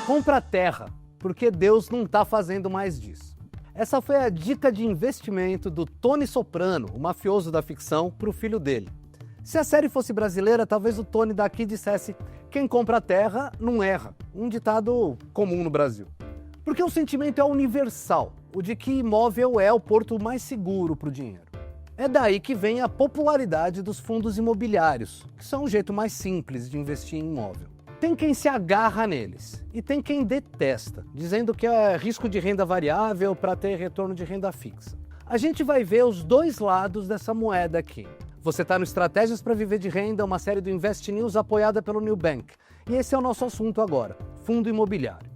Compra terra, porque Deus não está fazendo mais disso. Essa foi a dica de investimento do Tony Soprano, o mafioso da ficção, para o filho dele. Se a série fosse brasileira, talvez o Tony daqui dissesse: quem compra terra não erra, um ditado comum no Brasil. Porque o sentimento é universal, o de que imóvel é o porto mais seguro para o dinheiro. É daí que vem a popularidade dos fundos imobiliários, que são um jeito mais simples de investir em imóvel. Tem quem se agarra neles e tem quem detesta, dizendo que é risco de renda variável para ter retorno de renda fixa. A gente vai ver os dois lados dessa moeda aqui. Você está no Estratégias para Viver de Renda, uma série do Invest News apoiada pelo Nubank. E esse é o nosso assunto agora, fundo imobiliário.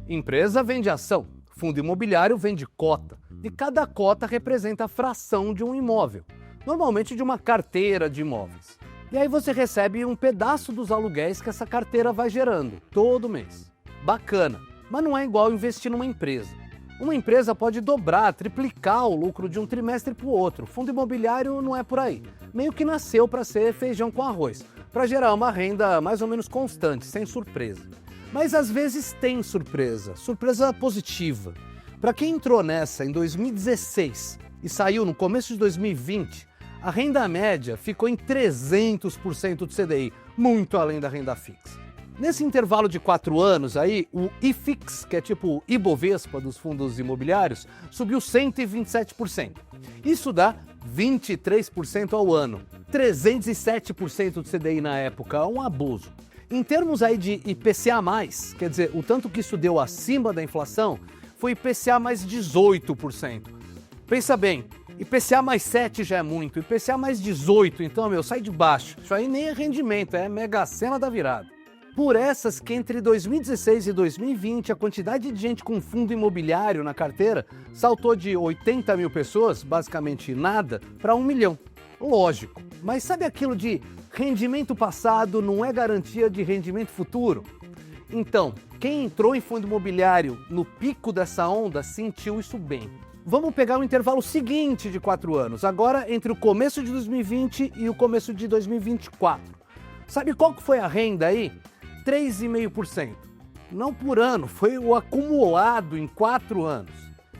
Empresa vende ação, fundo imobiliário vende cota. E cada cota representa a fração de um imóvel, normalmente de uma carteira de imóveis. E aí você recebe um pedaço dos aluguéis que essa carteira vai gerando, todo mês. Bacana, mas não é igual investir numa empresa. Uma empresa pode dobrar, triplicar o lucro de um trimestre para o outro. Fundo imobiliário não é por aí. Meio que nasceu para ser feijão com arroz, para gerar uma renda mais ou menos constante, sem surpresa. Mas às vezes tem surpresa, surpresa positiva. Para quem entrou nessa em 2016 e saiu no começo de 2020, a renda média ficou em 300% do CDI, muito além da renda fixa. Nesse intervalo de 4 anos aí, o IFIX, que é tipo o Ibovespa dos fundos imobiliários, subiu 127%. Isso dá 23% ao ano, 307% do CDI na época, um abuso. Em termos aí de IPCA+, quer dizer, o tanto que isso deu acima da inflação, foi IPCA mais 18%. Pensa bem, IPCA mais 7 já é muito, IPCA mais 18, então, sai de baixo. Isso aí nem é rendimento, é mega sena da virada. Por essas que entre 2016 e 2020, a quantidade de gente com fundo imobiliário na carteira saltou de 80 mil pessoas, basicamente nada, para 1 milhão. Lógico, mas sabe aquilo de rendimento passado não é garantia de rendimento futuro? Então, quem entrou em fundo imobiliário no pico dessa onda sentiu isso bem. Vamos pegar o intervalo seguinte de 4 anos, agora entre o começo de 2020 e o começo de 2024. Sabe qual que foi a renda aí? 3,5%. Não por ano, foi o acumulado em 4 anos.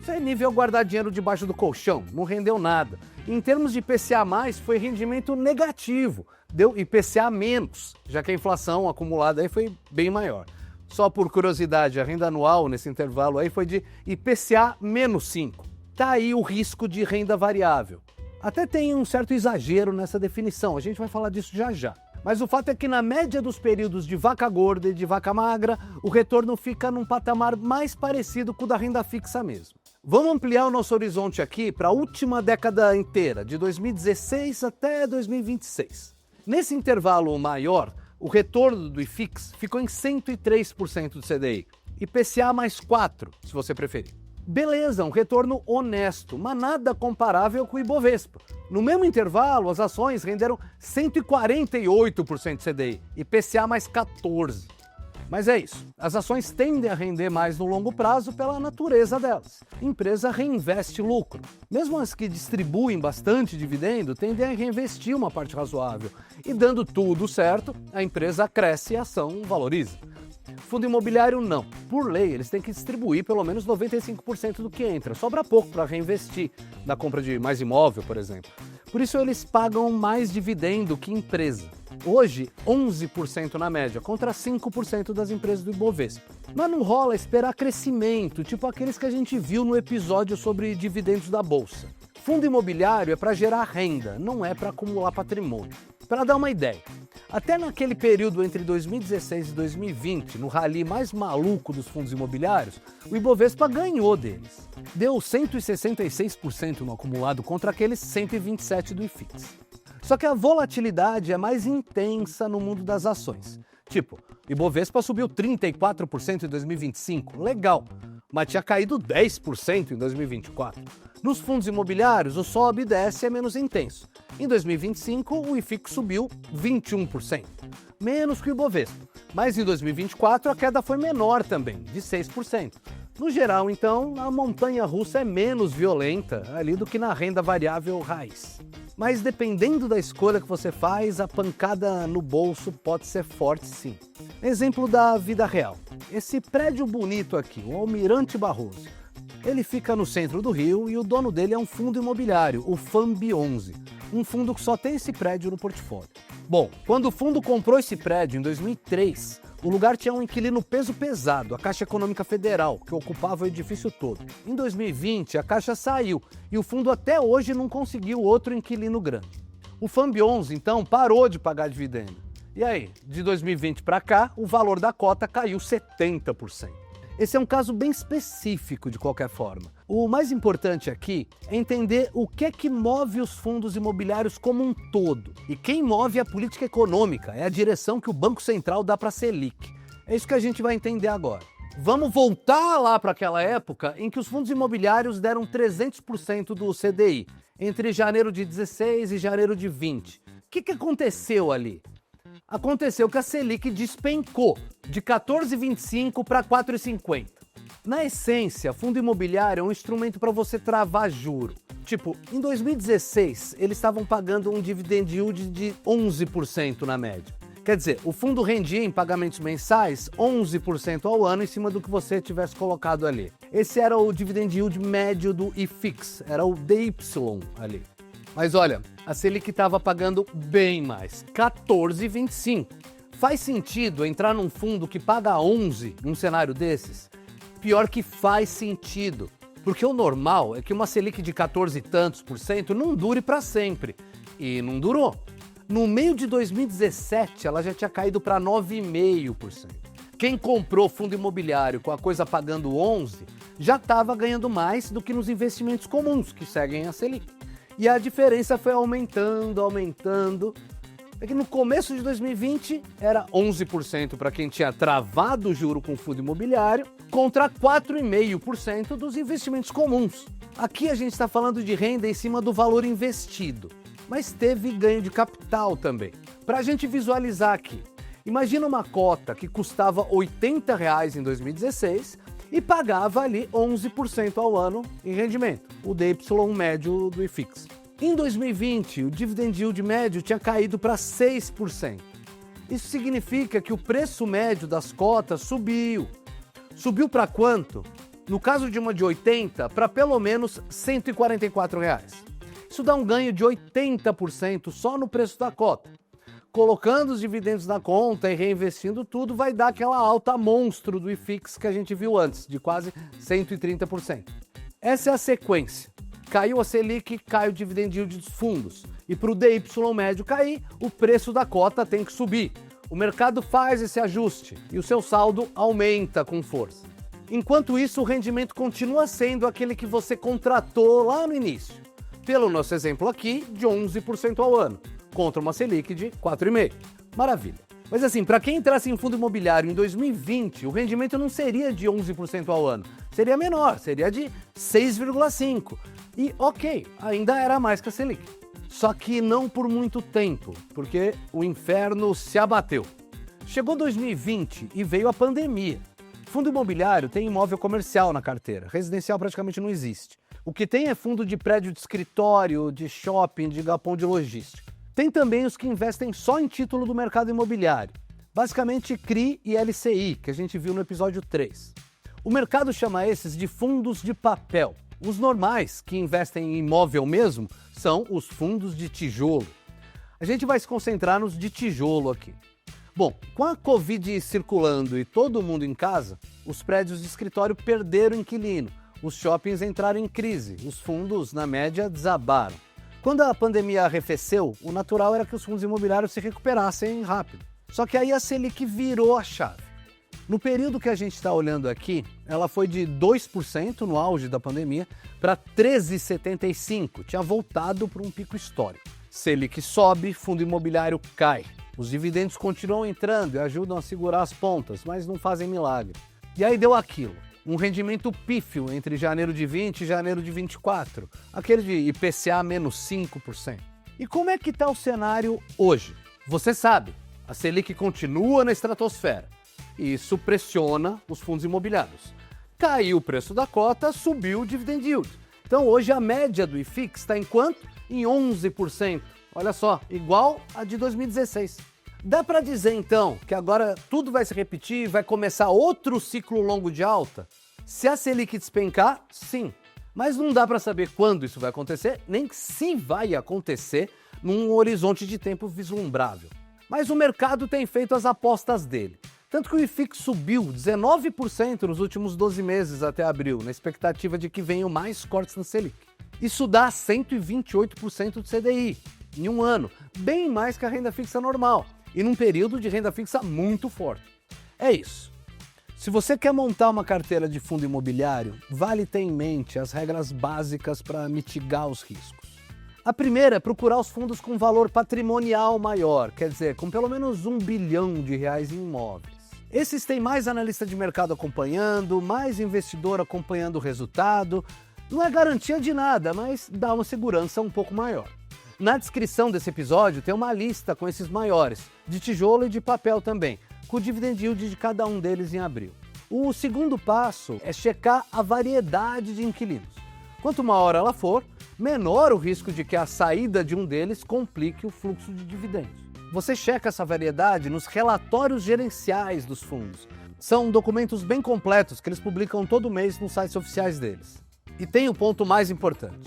Isso é nível guardar dinheiro debaixo do colchão, não rendeu nada. Em termos de IPCA+, foi rendimento negativo, deu IPCA-, já que a inflação acumulada aí foi bem maior. Só por curiosidade, a renda anual nesse intervalo aí foi de IPCA menos 5. Tá aí o risco de renda variável. Até tem um certo exagero nessa definição, a gente vai falar disso já já. Mas o fato é que na média dos períodos de vaca gorda e de vaca magra, o retorno fica num patamar mais parecido com o da renda fixa mesmo. Vamos ampliar o nosso horizonte aqui para a última década inteira, de 2016 até 2026. Nesse intervalo maior, o retorno do IFIX ficou em 103% do CDI, IPCA mais 4, se você preferir. Beleza, um retorno honesto, mas nada comparável com o Ibovespa. No mesmo intervalo, as ações renderam 148% do CDI, IPCA mais 14. Mas é isso, as ações tendem a render mais no longo prazo pela natureza delas. A empresa reinveste lucro. Mesmo as que distribuem bastante dividendo, tendem a reinvestir uma parte razoável. E dando tudo certo, a empresa cresce e a ação valoriza. Fundo imobiliário não. Por lei, eles têm que distribuir pelo menos 95% do que entra. Sobra pouco para reinvestir na compra de mais imóvel, por exemplo. Por isso eles pagam mais dividendo que empresa. Hoje, 11% na média, contra 5% das empresas do Ibovespa. Mas não rola esperar crescimento, tipo aqueles que a gente viu no episódio sobre dividendos da Bolsa. Fundo imobiliário é para gerar renda, não é para acumular patrimônio. Para dar uma ideia, até naquele período entre 2016 e 2020, no rally mais maluco dos fundos imobiliários, o Ibovespa ganhou deles. Deu 166% no acumulado contra aqueles 127% do IFIX. Só que a volatilidade é mais intensa no mundo das ações. Tipo, Ibovespa subiu 34% em 2025, legal, mas tinha caído 10% em 2024. Nos fundos imobiliários, o sobe e desce é menos intenso. Em 2025, o IFIX subiu 21%, menos que o Ibovespa. Mas em 2024, a queda foi menor também, de 6%. No geral, então, a montanha-russa é menos violenta ali do que na renda variável raiz. Mas dependendo da escolha que você faz, a pancada no bolso pode ser forte sim. Exemplo da vida real. Esse prédio bonito aqui, o Almirante Barroso, ele fica no centro do Rio e o dono dele é um fundo imobiliário, o FAMB11, um fundo que só tem esse prédio no portfólio. Bom, quando o fundo comprou esse prédio em 2003, o lugar tinha um inquilino peso pesado, a Caixa Econômica Federal, que ocupava o edifício todo. Em 2020, a Caixa saiu e o fundo até hoje não conseguiu outro inquilino grande. O FAMB11, então, parou de pagar dividendo. E aí, de 2020 para cá, o valor da cota caiu 70%. Esse é um caso bem específico de qualquer forma. O mais importante aqui é entender o que é que move os fundos imobiliários como um todo. E quem move é a política econômica, é a direção que o Banco Central dá para a Selic. É isso que a gente vai entender agora. Vamos voltar lá para aquela época em que os fundos imobiliários deram 300% do CDI, entre janeiro de 16 e janeiro de 20. O que aconteceu ali? Aconteceu que a Selic despencou de 14,25 para 4,50. Na essência, fundo imobiliário é um instrumento para você travar juro. Tipo, em 2016, eles estavam pagando um dividend yield de 11% na média. Quer dizer, o fundo rendia em pagamentos mensais 11% ao ano em cima do que você tivesse colocado ali. Esse era o dividend yield médio do IFIX, era o DY ali. Mas olha, a Selic estava pagando bem mais, 14,25. Faz sentido entrar num fundo que paga 11 num cenário desses? Pior que faz sentido, porque o normal é que uma Selic de 14 e tantos por cento não dure para sempre. E não durou. No meio de 2017, ela já tinha caído para 9,5%. Quem comprou fundo imobiliário com a coisa pagando 11 já estava ganhando mais do que nos investimentos comuns que seguem a Selic. E a diferença foi aumentando. É que no começo de 2020 era 11% para quem tinha travado o juro com fundo imobiliário, contra 4,5% dos investimentos comuns. Aqui a gente está falando de renda em cima do valor investido, mas teve ganho de capital também. Para a gente visualizar aqui, imagina uma cota que custava R$ 80 em 2016 e pagava ali 11% ao ano em rendimento, o DY médio do IFIX. Em 2020, o dividend yield médio tinha caído para 6%. Isso significa que o preço médio das cotas subiu. Subiu para quanto? No caso de uma de 80, para pelo menos R$ 144. Isso dá um ganho de 80% só no preço da cota. Colocando os dividendos na conta e reinvestindo tudo, vai dar aquela alta monstro do IFIX que a gente viu antes, de quase 130%. Essa é a sequência. Caiu a Selic, cai o dividend yield dos fundos. E para o DY médio cair, o preço da cota tem que subir. O mercado faz esse ajuste e o seu saldo aumenta com força. Enquanto isso, o rendimento continua sendo aquele que você contratou lá no início. Pelo nosso exemplo aqui, de 11% ao ano, contra uma Selic de 4,5%. Maravilha. Mas assim, para quem entrasse em fundo imobiliário em 2020, o rendimento não seria de 11% ao ano, seria menor, seria de 6,5%. E ok, ainda era mais que a Selic. Só que não por muito tempo, porque o inferno se abateu. Chegou 2020 e veio a pandemia. Fundo imobiliário tem imóvel comercial na carteira, residencial praticamente não existe. O que tem é fundo de prédio de escritório, de shopping, de galpão de logística. Tem também os que investem só em título do mercado imobiliário, basicamente CRI e LCI, que a gente viu no episódio 3. O mercado chama esses de fundos de papel. Os normais, que investem em imóvel mesmo, são os fundos de tijolo. A gente vai se concentrar nos de tijolo aqui. Bom, com a Covid circulando e todo mundo em casa, os prédios de escritório perderam inquilino, os shoppings entraram em crise, os fundos, na média, desabaram. Quando a pandemia arrefeceu, o natural era que os fundos imobiliários se recuperassem rápido. Só que aí a Selic virou a chave. No período que a gente está olhando aqui, ela foi de 2% no auge da pandemia para 13,75%. Tinha voltado para um pico histórico. Selic sobe, fundo imobiliário cai. Os dividendos continuam entrando e ajudam a segurar as pontas, mas não fazem milagre. E aí deu aquilo. Um rendimento pífio entre janeiro de 20 e janeiro de 24, aquele de IPCA menos 5%. E como é que está o cenário hoje? Você sabe, a Selic continua na estratosfera e isso pressiona os fundos imobiliários. Caiu o preço da cota, subiu o dividend yield. Então hoje a média do IFIX está em quanto? em 11%. Olha só, igual a de 2016. Dá para dizer então que agora tudo vai se repetir, vai começar outro ciclo longo de alta? Se a Selic despencar, sim. Mas não dá para saber quando isso vai acontecer, nem se vai acontecer num horizonte de tempo vislumbrável. Mas o mercado tem feito as apostas dele. Tanto que o IFIX subiu 19% nos últimos 12 meses até abril, na expectativa de que venham mais cortes na Selic. Isso dá 128% do CDI em um ano, bem mais que a renda fixa normal, e num período de renda fixa muito forte. É isso. Se você quer montar uma carteira de fundo imobiliário, vale ter em mente as regras básicas para mitigar os riscos. A primeira é procurar os fundos com valor patrimonial maior, quer dizer, com pelo menos R$ 1 bilhão em imóveis. Esses têm mais analista de mercado acompanhando, mais investidor acompanhando o resultado. Não é garantia de nada, mas dá uma segurança um pouco maior. Na descrição desse episódio tem uma lista com esses maiores, de tijolo e de papel também, com o dividend yield de cada um deles em abril. O segundo passo é checar a variedade de inquilinos. Quanto maior ela for, menor o risco de que a saída de um deles complique o fluxo de dividendos. Você checa essa variedade nos relatórios gerenciais dos fundos. São documentos bem completos que eles publicam todo mês nos sites oficiais deles. E tem o ponto mais importante: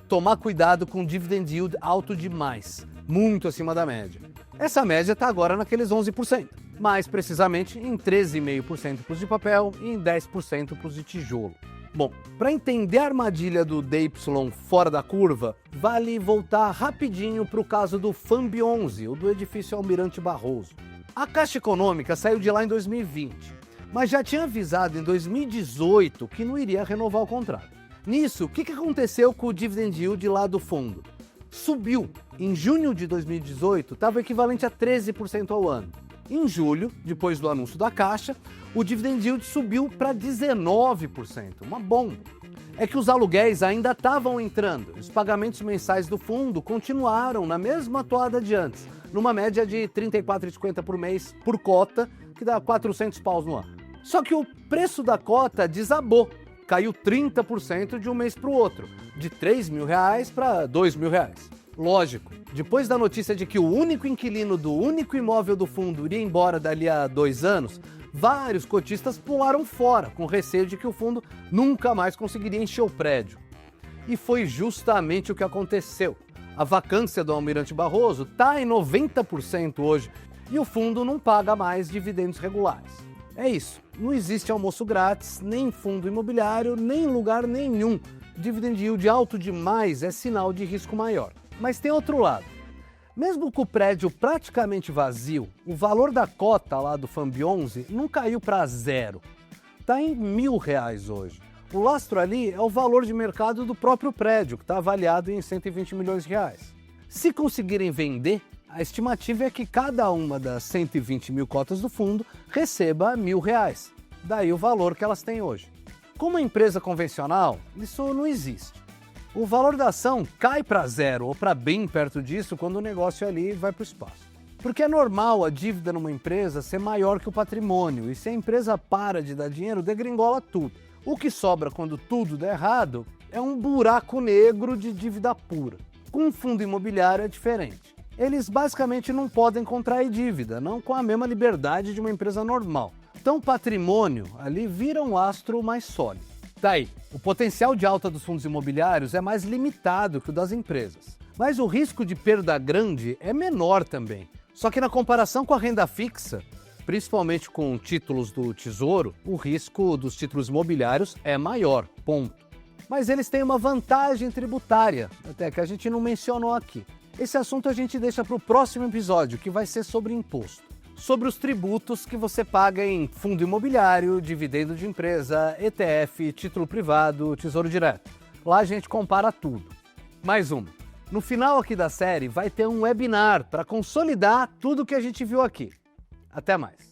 tomar cuidado com dividend yield alto demais, muito acima da média. Essa média está agora naqueles 11%, mais precisamente em 13,5% para os de papel e em 10% para os de tijolo. Bom, para entender a armadilha do DY fora da curva, vale voltar rapidinho para o caso do FAMB 11, o do edifício Almirante Barroso. A Caixa Econômica saiu de lá em 2020, mas já tinha avisado em 2018 que não iria renovar o contrato. Nisso, o que aconteceu com o dividend yield lá do fundo? Subiu. Em junho de 2018, estava equivalente a 13% ao ano. Em julho, depois do anúncio da Caixa, o dividend yield subiu para 19%, uma bomba. É que os aluguéis ainda estavam entrando, os pagamentos mensais do fundo continuaram na mesma toada de antes, numa média de R$ 34,50 por mês por cota, que dá 400 paus no ano. Só que o preço da cota desabou. Caiu 30% de um mês para o outro, de R$ 3.000 para R$ 2.000. Lógico, depois da notícia de que o único inquilino do único imóvel do fundo iria embora dali a 2 anos, vários cotistas pularam fora, com receio de que o fundo nunca mais conseguiria encher o prédio. E foi justamente o que aconteceu. A vacância do Almirante Barroso está em 90% hoje e o fundo não paga mais dividendos regulares. É isso, não existe almoço grátis, nem fundo imobiliário, nem em lugar nenhum. Dividend yield alto demais é sinal de risco maior. Mas tem outro lado. Mesmo com o prédio praticamente vazio, o valor da cota lá do FAMB 11 não caiu para zero. Está em R$ 1.000 hoje. O lastro ali é o valor de mercado do próprio prédio, que está avaliado em 120 milhões de reais. Se conseguirem vender, a estimativa é que cada uma das 120 mil cotas do fundo receba R$ 1.000. Daí o valor que elas têm hoje. Como empresa convencional, isso não existe. O valor da ação cai para zero ou para bem perto disso quando o negócio ali vai para o espaço. Porque é normal a dívida numa empresa ser maior que o patrimônio e se a empresa para de dar dinheiro, degringola tudo. O que sobra quando tudo der errado é um buraco negro de dívida pura. Com um fundo imobiliário é diferente. Eles basicamente não podem contrair dívida, não com a mesma liberdade de uma empresa normal. Então o patrimônio ali vira um lastro mais sólido. Daí, o potencial de alta dos fundos imobiliários é mais limitado que o das empresas. Mas o risco de perda grande é menor também. Só que na comparação com a renda fixa, principalmente com títulos do Tesouro, o risco dos títulos imobiliários é maior, ponto. Mas eles têm uma vantagem tributária, até que a gente não mencionou aqui. Esse assunto a gente deixa para o próximo episódio, que vai ser sobre imposto. Sobre os tributos que você paga em fundo imobiliário, dividendo de empresa, ETF, título privado, tesouro direto. Lá a gente compara tudo. Mais uma. No final aqui da série vai ter um webinar para consolidar tudo que a gente viu aqui. Até mais.